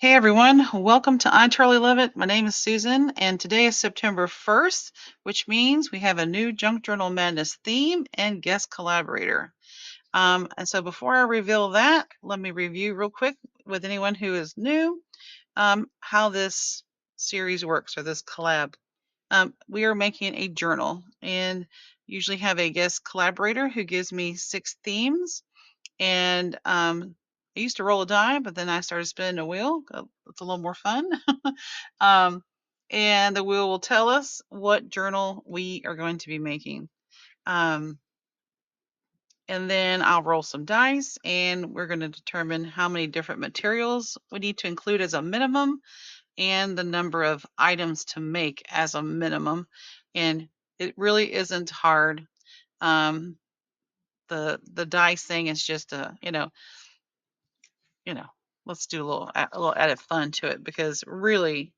Hey everyone, welcome to I Totally Love It. My name is Susan, and today is September 1st, which means we have a new Junk Journal Madness theme and guest collaborator. And so before I reveal that, let me review real quick with anyone who is new how this series works or this collab. We are making a journal and usually have a guest collaborator who gives me 6 themes and I used to roll a die, but then I started spinning a wheel. It's a little more fun. um, and the wheel will tell us what journal we are going to be making. Um, and then I'll roll some dice, and we're going to determine how many different materials we need to include as a minimum, and the number of items to make as a minimum. And it really isn't hard. Um, the dice thing is just you know, let's do a little added fun to it because really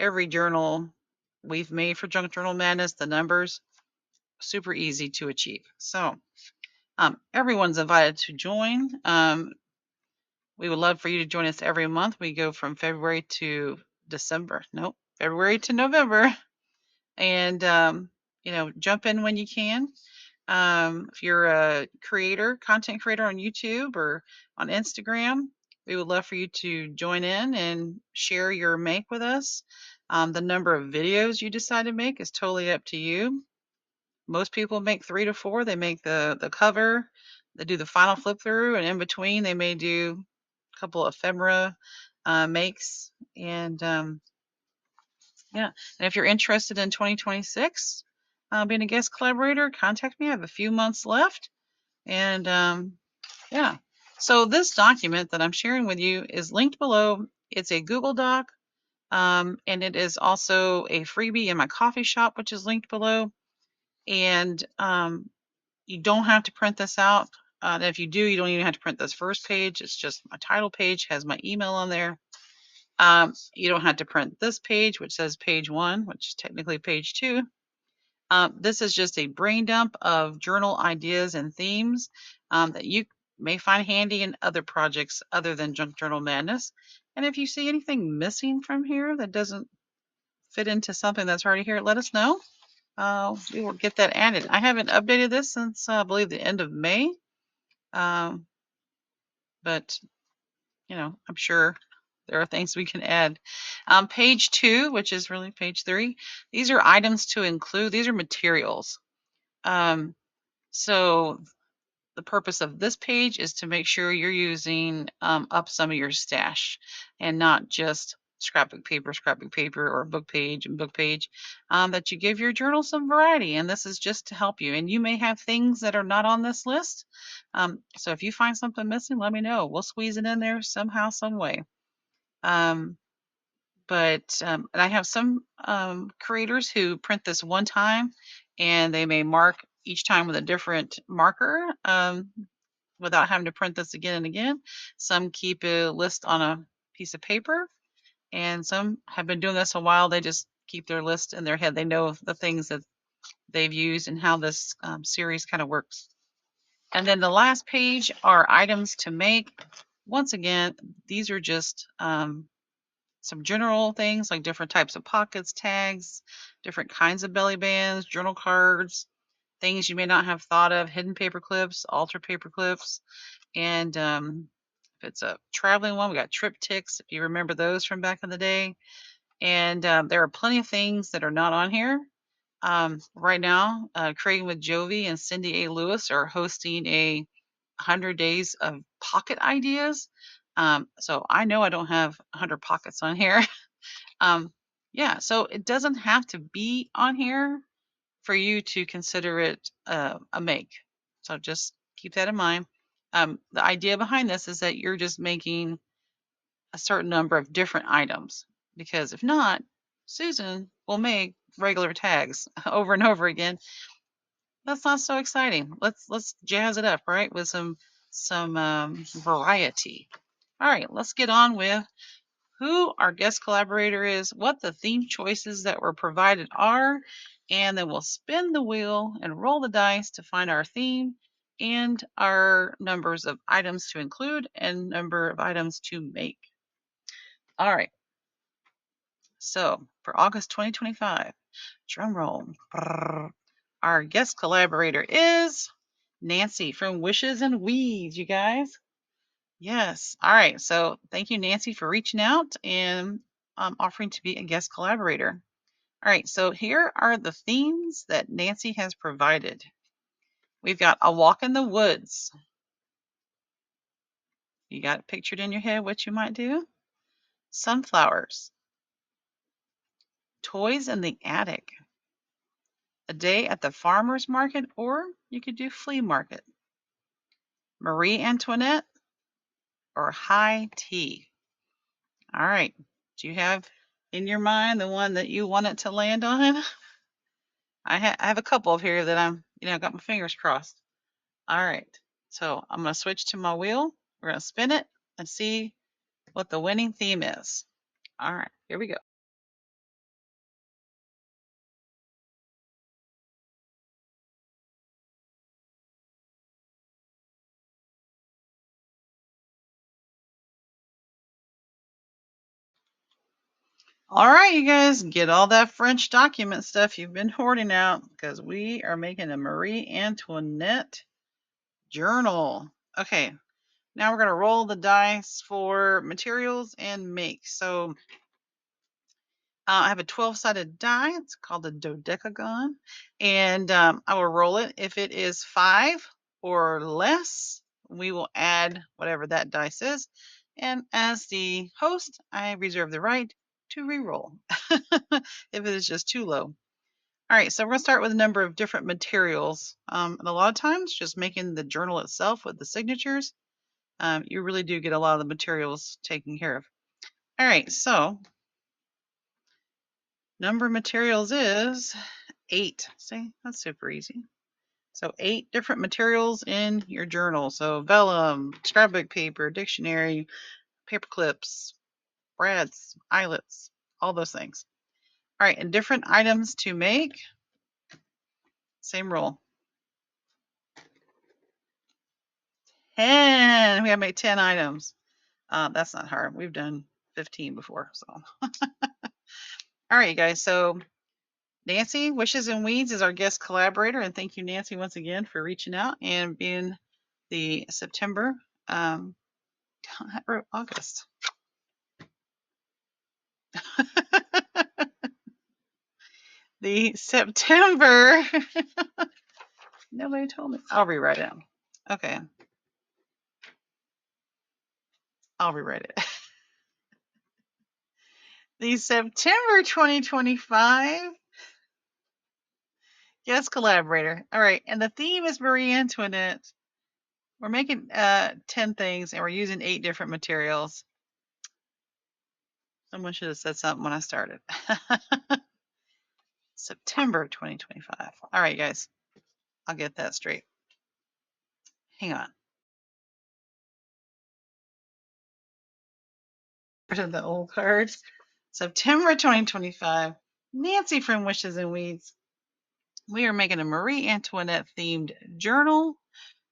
every journal we've made for Junk Journal Madness, the numbers super easy to achieve. So everyone's invited to join. We would love for you to join us every month. We go from February to December. Nope, February to November, and jump in when you can. If you're a creator, content creator on YouTube or on Instagram, we would love for you to join in and share your make with us. The number of videos you decide to make is totally up to you. Most people make 3 to 4. They make the cover, they do the final flip through, and in between they may do a couple ephemera makes. And yeah, and if you're interested in 2026 being a guest collaborator, contact me. I have a few months left. And yeah, so this document that I'm sharing with you is linked below. It's a Google Doc, and it is also a freebie in my coffee shop, which is linked below. And you don't have to print this out. And if you do, you don't even have to print this first page. It's just my title page has my email on there. You don't have to print this page, which says page 1, which is technically page 2. This is just a brain dump of journal ideas and themes that you may find handy in other projects other than Junk Journal Madness. And if you see anything missing from here that doesn't fit into something that's already here, let us know. We will get that added. I haven't updated this since I believe the end of May, um, but I'm sure there are things we can add. Page 2, which is really page 3, these are items to include. These are materials. So the purpose of this page is to make sure you're using up some of your stash and not just scrapbook paper, or book page and book page, that you give your journal some variety. And this is just to help you. And you may have things that are not on this list. So if you find something missing, let me know. We'll squeeze it in there somehow, some way. And I have some creators who print this one time and they may mark each time with a different marker without having to print this again and again. Some keep a list on a piece of paper, and some have been doing this a while. They just keep their list in their head. They know the things that they've used and how this series kind of works. And then the last page are items to make. Once again, these are just some general things like different types of pockets, tags, different kinds of belly bands, journal cards, things you may not have thought of, hidden paper clips, altar paper clips, and if it's a traveling one, we got triptychs, if you remember those from back in the day. And there are plenty of things that are not on here. Right now, Creating with Jovi and Cindy A. Lewis are hosting a 100 days of pocket ideas. So I know I don't have 100 pockets on here. Yeah, so it doesn't have to be on here for you to consider it a make. So just keep that in mind. The idea behind this is that you're just making a certain number of different items, because if not, Susan will make regular tags over and over again. That's not so exciting. Let's jazz it up, right, with some variety. All right, let's get on with who our guest collaborator is, what the theme choices that were provided are, and then we'll spin the wheel and roll the dice to find our theme and our numbers of items to include and number of items to make. All right. So for August 2025, drum roll. Our guest collaborator is Nancy from Wishes and Weeds, you guys. Yes. All right. So thank you, Nancy, for reaching out and offering to be a guest collaborator. All right. So here are the themes that Nancy has provided. We've got a walk in the woods. You got it pictured in your head what you might do? Sunflowers. Toys in the attic. A day at the farmer's market, or you could do flea market. Marie Antoinette or high tea. All right. Do you have in your mind the one that you want it to land on? I have a couple of here that I'm, got my fingers crossed. All right. So I'm going to switch to my wheel. We're going to spin it and see what the winning theme is. All right. Here we go. All right, you guys, get all that French document stuff you've been hoarding out because we are making a Marie Antoinette journal. Okay, now we're going to roll the dice for materials and make. So I have a 12-sided die. It's called a dodecagon. And I will roll it. If it is 5 or less, we will add whatever that dice is. And as the host, I reserve the right to re-roll if it is just too low. All right, so we're going to start with a number of different materials. And a lot of times, just making the journal itself with the signatures, you really do get a lot of the materials taken care of. All right, so number of materials is 8. See, that's super easy. So 8 different materials in your journal. So vellum, scrapbook paper, dictionary, paper clips, brads, eyelets, all those things. All right, and different items to make. Same rule. 10. We gotta make 10 items. That's not hard. We've done 15 before. So, all right, you guys. So Nancy, Wishes and Weeds, is our guest collaborator, and thank you, Nancy, once again for reaching out and being the September. I wrote August. The September. Nobody told me. I'll rewrite it. Okay. I'll rewrite it. The September 2025 guest collaborator. All right. And the theme is Marie Antoinette. We're making 10 things and we're using 8 different materials. Someone should have said something when I started. September 2025. All right, guys. I'll get that straight. Hang on. The old cards. September 2025. Nancy from Wishes and Weeds. We are making a Marie Antoinette themed journal,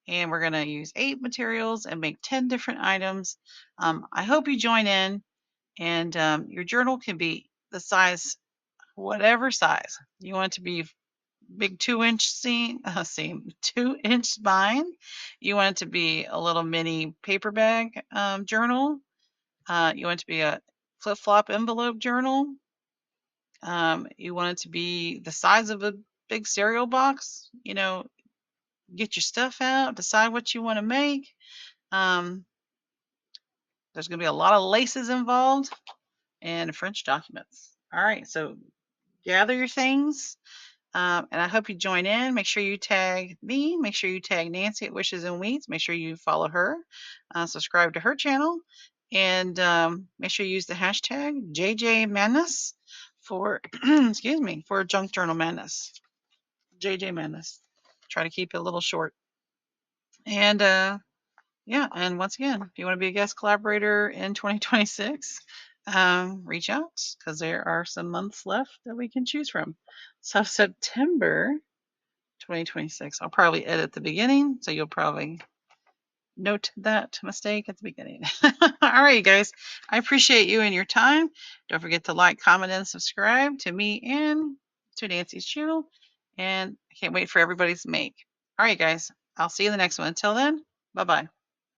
and we're going to use 8 materials and make 10 different items. I hope you join in, and your journal can be the size, whatever size. You want it to be big 2-inch seam, 2-inch spine. You want it to be a little mini paper bag journal. You want it to be a flip-flop envelope journal. You want it to be the size of a big cereal box. Get your stuff out, decide what you want to make. There's going to be a lot of laces involved and French documents. All right, so gather your things. And I hope you join in. Make sure you tag me. Make sure you tag Nancy at Wishes and Weeds. Make sure you follow her, subscribe to her channel, and make sure you use the hashtag JJ Madness for excuse me, for Junk Journal Madness. JJ Madness. Try to keep it a little short. And yeah, and once again, if you want to be a guest collaborator in 2026, reach out because there are some months left that we can choose from. So September 2026. I'll probably edit the beginning, so you'll probably note that mistake at the beginning. All right, guys. I appreciate you and your time. Don't forget to like, comment, and subscribe to me and to Nancy's channel. And I can't wait for everybody's make. All right, guys. I'll see you in the next one. Until then, bye-bye.